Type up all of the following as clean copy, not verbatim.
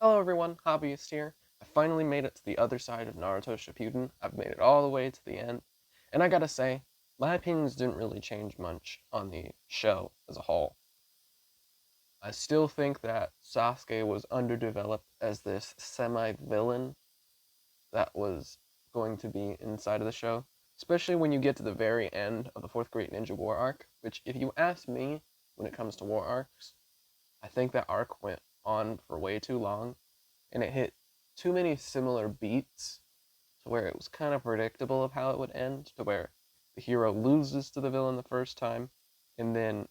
Hello everyone, Hobbyist here. I finally made it to the other side of Naruto Shippuden. I've made it all the way to the end. And I gotta say, my opinions didn't really change much on the show as a whole. I still think that Sasuke was underdeveloped as this semi-villain that was going to be inside of the show. Especially when you get to the very end of the 4th Great Ninja War arc, which if you ask me, when it comes to war arcs, I think that arc went on for way too long and it hit too many similar beats to where it was kind of predictable of how it would end, to where the hero loses to the villain the first time, and then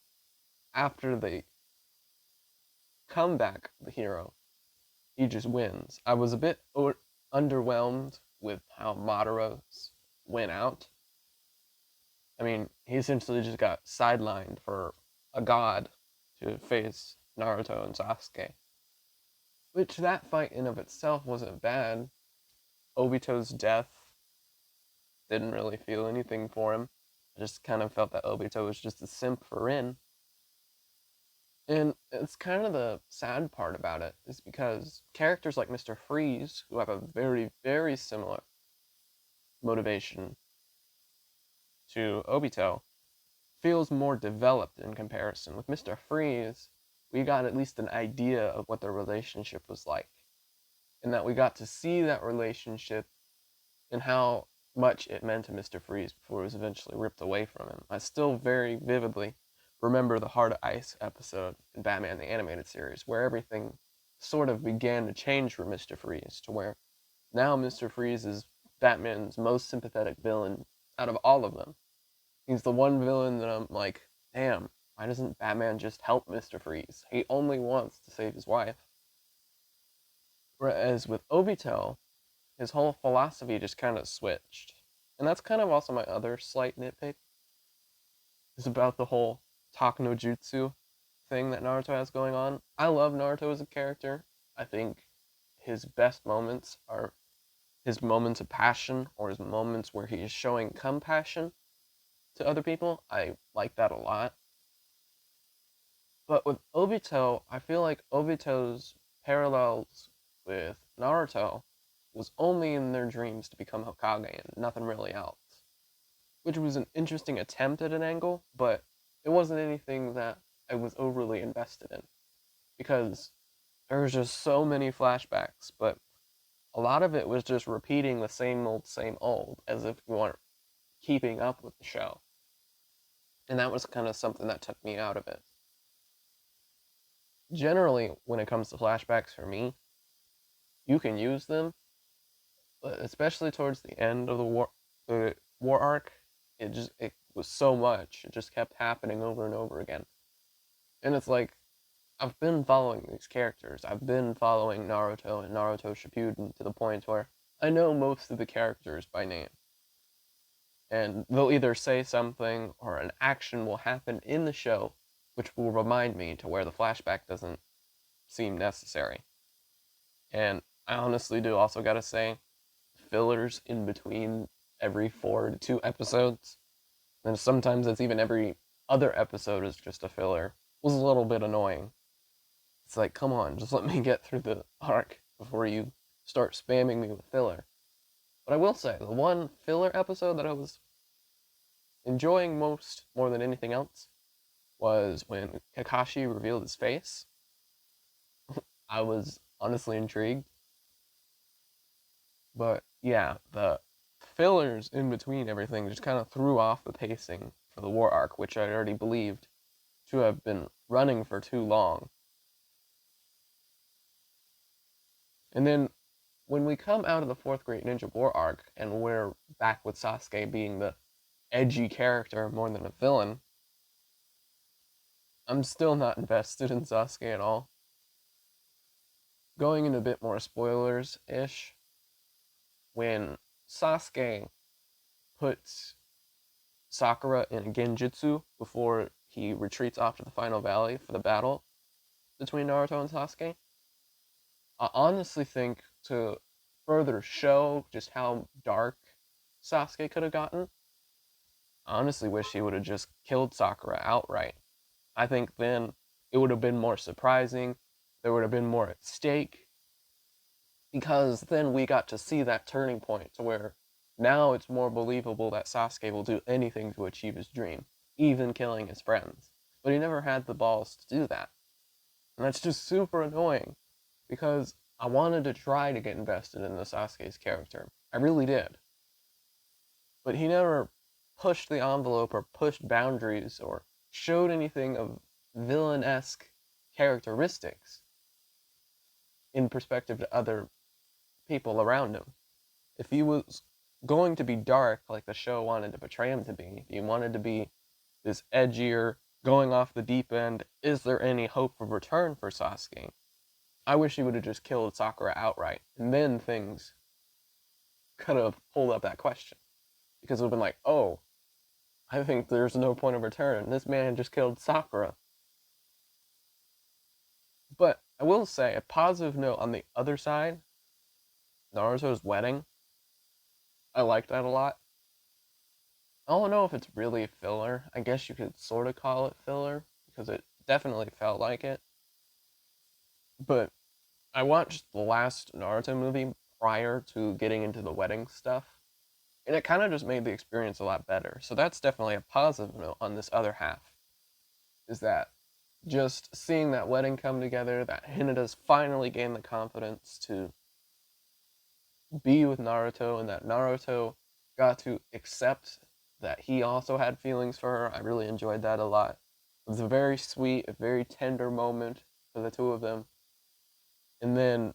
after the comeback of the hero, he just wins. I was a bit underwhelmed with how Madaros went out. I mean, he essentially just got sidelined for a god to face Naruto and Sasuke. Which that fight in of itself wasn't bad. Obito's death didn't really feel anything for him. I just kind of felt that Obito was just a simp for Rin. And it's kind of the sad part about it, is because characters like Mr. Freeze, who have a very, very similar motivation to Obito, feels more developed in comparison. With Mr. Freeze, we got at least an idea of what their relationship was like, and that we got to see that relationship and how much it meant to Mr. Freeze before it was eventually ripped away from him. I still very vividly remember the Heart of Ice episode in Batman the Animated Series, where everything sort of began to change for Mr. Freeze, to where now Mr. Freeze is Batman's most sympathetic villain out of all of them. He's the one villain that I'm like, damn, why doesn't Batman just help Mr. Freeze? He only wants to save his wife. Whereas with Obito, his whole philosophy just kind of switched. And that's kind of also my other slight nitpick, is about the whole talk no jutsu thing that Naruto has going on. I love Naruto as a character. I think his best moments are his moments of passion or his moments where he is showing compassion to other people. I like that a lot. But with Obito, I feel like Obito's parallels with Naruto was only in their dreams to become Hokage and nothing really else. Which was an interesting attempt at an angle, but it wasn't anything that I was overly invested in. Because there was just so many flashbacks, but a lot of it was just repeating the same old, as if you weren't keeping up with the show. And that was kind of something that took me out of it. Generally, when it comes to flashbacks for me, you can use them, but especially towards the end of the war arc, it was so much. It just kept happening over and over again. And it's like I've been following these characters. I've been following Naruto and Naruto Shippuden to the point where I know most of the characters by name. And they'll either say something or an action will happen in the show which will remind me to where the flashback doesn't seem necessary. And I honestly do also gotta say, fillers in between every 4 to 2 episodes, and sometimes it's even every other episode is just a filler, was a little bit annoying. It's like, come on, just let me get through the arc before you start spamming me with filler. But I will say, the one filler episode that I was enjoying more than anything else, was when Kakashi revealed his face. I was honestly intrigued. But yeah, the fillers in between everything just kind of threw off the pacing for the war arc, which I already believed to have been running for too long. And then when we come out of the 4th Great Ninja War arc, and we're back with Sasuke being the edgy character more than a villain, I'm still not invested in Sasuke at all. Going into a bit more spoilers-ish, when Sasuke puts Sakura in a genjutsu before he retreats off to the final valley for the battle between Naruto and Sasuke, I honestly think to further show just how dark Sasuke could have gotten, I honestly wish he would have just killed Sakura outright. I think then it would have been more surprising, there would have been more at stake, because then we got to see that turning point to where now it's more believable that Sasuke will do anything to achieve his dream, even killing his friends. But he never had the balls to do that. And that's just super annoying because I wanted to try to get invested in the Sasuke's character. I really did. But he never pushed the envelope or pushed boundaries or showed anything of villain-esque characteristics in perspective to other people around him. If he was going to be dark like the show wanted to portray him to be, if he wanted to be this edgier, going off the deep end, is there any hope of return for Sasuke? I wish he would have just killed Sakura outright, and then things could have pulled up that question. Because it would have been like, oh, I think there's no point of return. This man just killed Sakura. But I will say, a positive note on the other side, Naruto's wedding, I liked that a lot. I don't know if it's really filler. I guess you could sort of call it filler, because it definitely felt like it. But I watched the last Naruto movie prior to getting into the wedding stuff, and it kind of just made the experience a lot better. So that's definitely a positive note on this other half, is that just seeing that wedding come together, that Hinata's finally gained the confidence to be with Naruto, and that Naruto got to accept that he also had feelings for her. I really enjoyed that a lot. It was a very sweet, a very tender moment for the two of them. And then,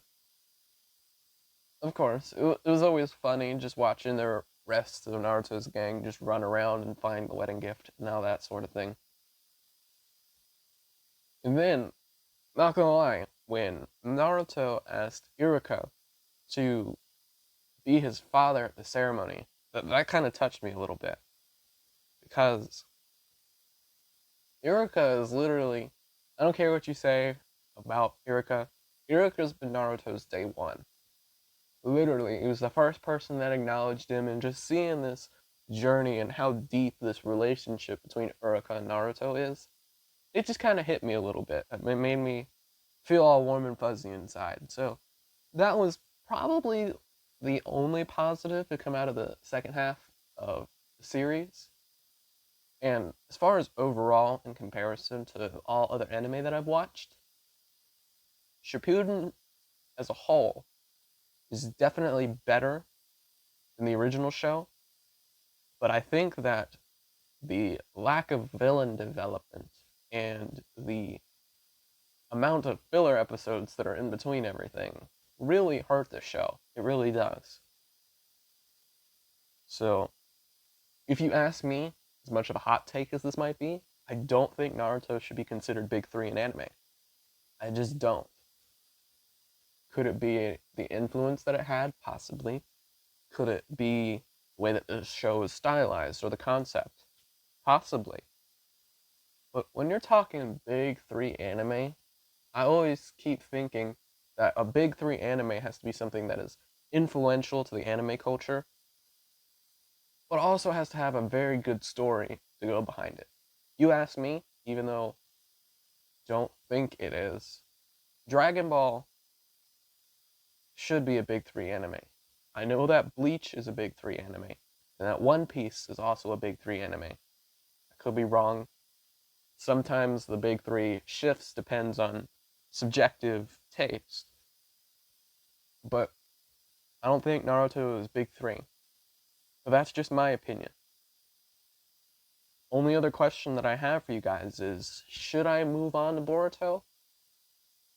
of course, it was always funny just watching the rest of Naruto's gang just run around and find the wedding gift and all that sort of thing. And then, not gonna lie, when Naruto asked Iruka to be his father at the ceremony, that kind of touched me a little bit. Because Iruka is literally, I don't care what you say about Iruka, Iruka's been Naruto's day one. Literally, he was the first person that acknowledged him, and just seeing this journey and how deep this relationship between Iruka and Naruto is, it just kind of hit me a little bit. It made me feel all warm and fuzzy inside. So that was probably the only positive to come out of the second half of the series. And as far as overall, in comparison to all other anime that I've watched, Shippuden as a whole is definitely better than the original show. But I think that the lack of villain development and the amount of filler episodes that are in between everything really hurt the show. It really does. So, if you ask me, as much of a hot take as this might be, I don't think Naruto should be considered big three in anime. I just don't. Could it be the influence that it had? Possibly. Could it be the way that the show is stylized or the concept? Possibly. But when you're talking big three anime, I always keep thinking that a big three anime has to be something that is influential to the anime culture, but also has to have a very good story to go behind it. You ask me, even though I don't think it is, Dragon Ball should be a big three anime. I know that Bleach is a big three anime, and that One Piece is also a big three anime. I could be wrong. Sometimes the big three shifts depends on subjective taste. But I don't think Naruto is big three. But that's just my opinion. Only other question that I have for you guys is, should I move on to Boruto?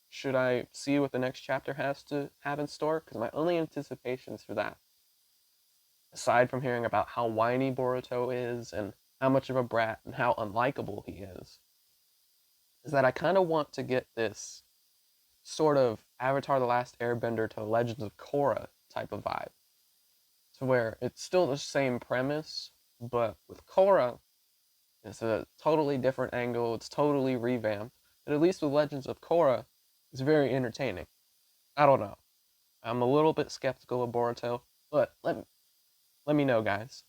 Should I see what the next chapter has to have in store? Because my only anticipations for that, aside from hearing about how whiny Boruto is and how much of a brat and how unlikable he is that I kind of want to get this sort of Avatar The Last Airbender to Legends of Korra type of vibe. To where it's still the same premise, but with Korra, it's a totally different angle, it's totally revamped. But at least with Legends of Korra, it's very entertaining. I don't know. I'm a little bit skeptical of Boruto, but let me know, guys.